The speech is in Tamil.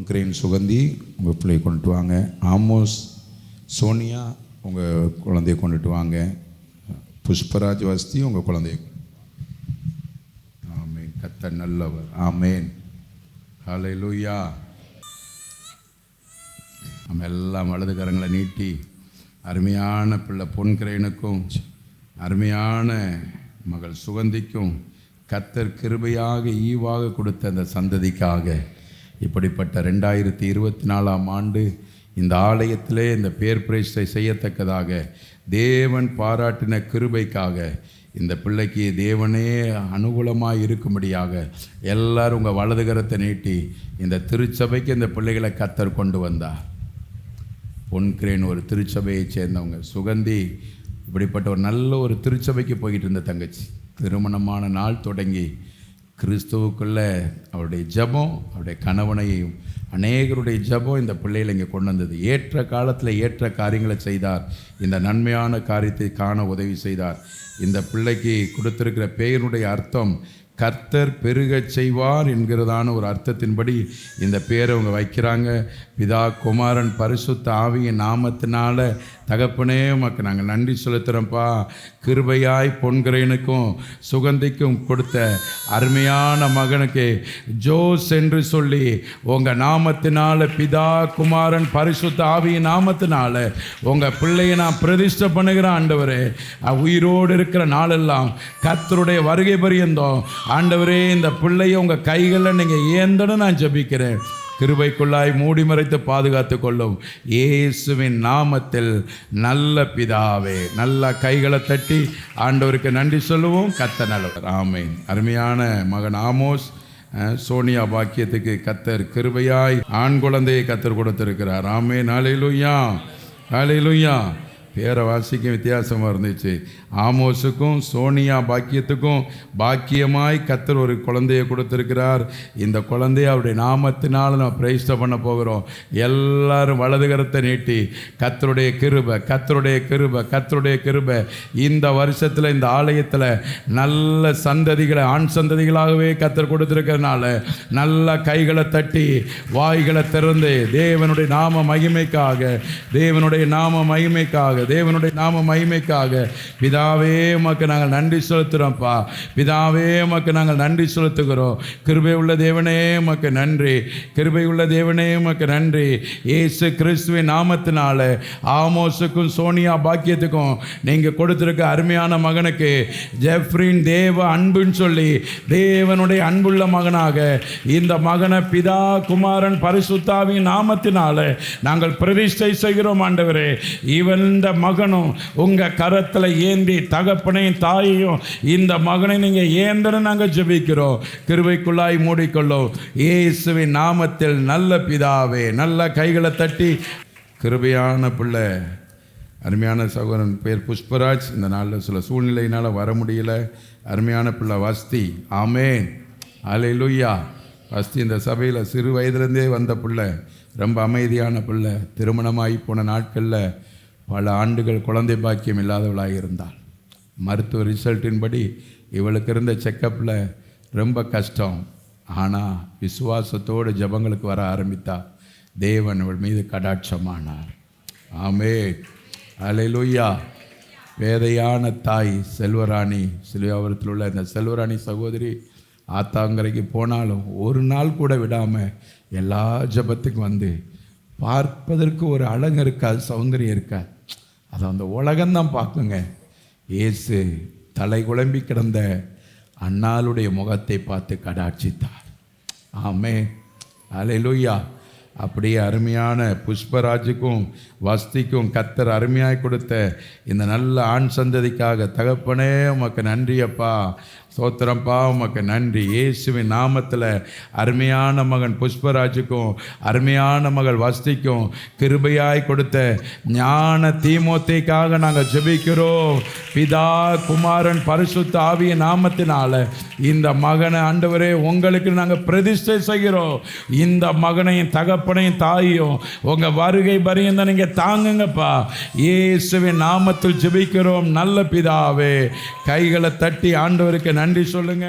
பொன்கிரேன் சுகந்தி உங்கள் பிள்ளையை கொண்டுட்டு வாங்க. ஆமோஸ் சோனியா உங்கள் குழந்தைய கொண்டுட்டு வாங்க. புஷ்பராஜ் வஸ்தி உங்கள் குழந்தைய. ஆமேன். கர்த்தர் நல்லவர். ஆமேன். ஹல்லேலூயா. நம்ம எல்லாம் வலது கரங்களை நீட்டி அருமையான பிள்ளை பொன்கிரேனுக்கும் அருமையான மகள் சுகந்திக்கும் கர்த்தர் கிருபையாக ஈவாக கொடுத்த அந்த சந்ததிக்காக இப்படிப்பட்ட 2024ஆம் ஆண்டு இந்த ஆலயத்திலே இந்த பேர் பிரேஷ்டை செய்யத்தக்கதாக தேவன் பாராட்டின கிருபைக்காக இந்த பிள்ளைக்கு தேவனே அனுகூலமாக இருக்கும்படியாக எல்லாரும் உங்கள் வலது கரத்தை நீட்டி இந்த திருச்சபைக்கு இந்த பிள்ளைகளை கர்த்தர் கொண்டு வந்தார். பொன்கிரேன் ஒரு திருச்சபையை சேர்ந்தவங்க. சுகந்தி இப்படிப்பட்ட ஒரு நல்ல ஒரு திருச்சபைக்கு போய்கிட்டு இருந்த தங்கச்சி. திருமணமான நாள் தொடங்கி கிறிஸ்துவுக்குள்ள அவருடைய ஜெபம், அவருடைய கணவனையும் அநேகருடைய ஜெபம் இந்த பிள்ளைகளை இங்கே கொண்டு வந்தது. ஏற்ற காலத்தில் ஏற்ற காரியங்களை செய்தார். இந்த நன்மையான காரியத்தை காண உதவி செய்தார். இந்த பிள்ளைக்கு கொடுத்திருக்கிற பெயருடைய அர்த்தம் கர்த்தர் பெருகச் செய்வார் என்கிறதான ஒரு அர்த்தத்தின்படி இந்த பேரை அவங்க வைக்கிறாங்க. பிதா குமாரன் பரிசுத்த ஆவியின் நாமத்தினால தகப்பனே உமக்கு நாங்கள் நன்றி செலுத்துகிறோம்ப்பா. கிருபையாய் பொன்கிரேனுக்கும் சுகந்திக்கும் கொடுத்த அருமையான மகனுக்கு ஜோஸ் என்று சொல்லி உங்கள் நாமத்தினால பிதா குமாரன் பரிசுத்த ஆவியின் நாமத்தினால உங்கள் பிள்ளையை நான் பிரதிஷ்டை பண்ணுகிறேன். ஆண்டவரே, உயிரோடு இருக்கிற நாளெல்லாம் கர்த்தருடைய வருகை பரியந்தம் ஆண்டவரே இந்த பிள்ளையை உங்கள் கைகளில் நீங்கள் ஏந்தன்னு நான் ஜெபிக்கிறேன். கிருபைக்குள்ளாய் மூடி மறைத்து பாதுகாத்து கொள்ளும் இயேசுவின் நாமத்தில் நல்ல பிதாவே. நல்ல கைகளை தட்டி ஆண்டவருக்கு நன்றி சொல்லுவோம். கர்த்தர் நல்லவர். ஆமென். அருமையான மகன் ஆமோஸ் சோனியா பாக்கியத்துக்கு கர்த்தர் கிருபையாய் ஆண் குழந்தையை கர்த்தர் கொடுத்திருக்கிறார். ஆமென். ஹல்லேலூயா. ஹல்லேலூயா. பேரை வாசிக்கும் வித்தியாசமாக இருந்துச்சு. ஆமோஸுக்கும் சோனியா பாக்கியத்துக்கும் பாக்கியமாய் கர்த்தர் ஒரு குழந்தையை கொடுத்திருக்கிறார். இந்த குழந்தைய அவருடைய நாமத்தினால் நம்ம பிரதிஷ்டை பண்ண போகிறோம். எல்லாரும் வலது கரத்தை நீட்டி கர்த்தருடைய கிருபை, கர்த்தருடைய கிருபை, கர்த்தருடைய கிருபை இந்த வருஷத்தில் இந்த ஆலயத்தில் நல்ல சந்ததிகளை ஆண் சந்ததிகளாகவே கர்த்தர் கொடுத்திருக்கிறதுனால நல்ல கைகளை தட்டி வாய்களை திறந்து தேவனுடைய நாம மகிமைக்காக, தேவனுடைய நாம மகிமைக்காக, தேவனுடைய நாம மகிமைக்காக பிதாவே உமக்கு நாங்கள் நன்றி செலுத்துகிறோம்ப்பா. பிதாவே உமக்கு நாங்கள் நன்றி செலுத்துகிறோம். கிருபை உள்ள தேவனே உமக்கு நன்றி. கிருபை உள்ள தேவனே உமக்கு நன்றி. இயேசு கிறிஸ்துவின் நாமத்தினால ஆமோஸுக்கும் சோனியா பாக்கியத்துக்கும் நீங்கள் கொடுத்திருக்க அருமையான மகனுக்கு ஜெஃப்ரின் தேவ அன்புன்னு சொல்லி தேவனுடைய அன்புள்ள மகனாக இந்த மகனை பிதா குமாரன் பரிசுத்தாவின் நாமத்தினால நாங்கள் பிரதிஷ்டை செய்கிறோம். ஆண்டவரே, இந்த மகனும் உங்கள் கரத்தில் ஏந்தி தகப்பனையும் தாயையும் இந்த மகனை நீங்கள் ஏந்தன நாங்கள் ஜெபிக்கிறோம். கிருபைக்குள்ளாய் மூடிக்கொள்ளும் இயேசுவின் நாமத்தில் நல்ல பிதாவே. நல்ல கைகளை தட்டி கிருபையான பிள்ளை அருமையான சகோதரன் பேர் புஷ்பராஜ். இந்த நாளில் சில சூழ்நிலையினால் வர முடியல. அருமையான பிள்ளை வஸ்தி. ஆமேன். ஹல்லேலூயா. வஸ்தி இந்த சபையில் சிறு வயதிலேருந்தே வந்த பிள்ளை. ரொம்ப அமைதியான பிள்ளை. திருமணமாகி போன நாட்களில் பல ஆண்டுகள் குழந்தை பாக்கியம் இல்லாதவளாக இருந்தாள். மருத்துவ ரிசல்ட்டின்படி இவளுக்கு இருந்த செக்கப்பில் ரொம்ப கஷ்டம். ஆனால் விசுவாசத்தோடு ஜெபங்களுக்கு வர ஆரம்பித்தா தேவன் இவள் மீது கடாட்சமானார். ஆமென். ஹல்லேலூயா. பேதையான தாய் செல்வராணி, சிலுவாபுரத்தில் உள்ள இந்த செல்வராணி சகோதரி ஆத்தாங்கரைக்கு போனாலும் ஒரு நாள் கூட விடாமல் எல்லா ஜெபத்துக்கும் வந்து பார்ப்பதற்கு ஒரு அழகு இருக்காது, சௌந்தரியம் இருக்காது. அதை அந்த உலகம்தான் பார்க்குங்க. இயேசு தலை குழம்பி கிடந்த அன்னாளுடைய முகத்தை பார்த்து கடாட்சித்தார். ஆமென். ஹல்லேலூயா. அப்படியே அருமையான புஷ்பராஜுக்கும் வஸ்திக்கும் கர்த்தர் அருமையாய் கொடுத்த இந்த நல்ல ஆண் சந்ததிக்காக தகப்பனே உமக்கு நன்றியப்பா. ஸ்தோத்திரம்ப்பா, உமக்கு நன்றி. இயேசுவின் நாமத்தில் அருமையான மகன் புஷ்பராஜுக்கும் அருமையான மகள் வஸ்திக்கும் கிருபையாய் கொடுத்த ஞான தீமோத்தேக்காக நாங்கள் ஜெபிக்கிறோம். பிதா குமாரன் பரிசுத்த ஆவியின் நாமத்தினால இந்த மகனை ஆண்டவரே உங்களுக்கு நாங்கள் பிரதிஷ்டை செய்கிறோம். இந்த மகனையும் தகப்பனையும் தாயையும் உங்கள் வருகை பரியந்த நீங்கள் தாங்குங்கப்பா. இயேசுவின் நாமத்தில் ஜெபிக்கிறோம் நல்ல பிதாவே. கைகளை தட்டி ஆண்டவருக்கு நன்றி சொல்லுங்க.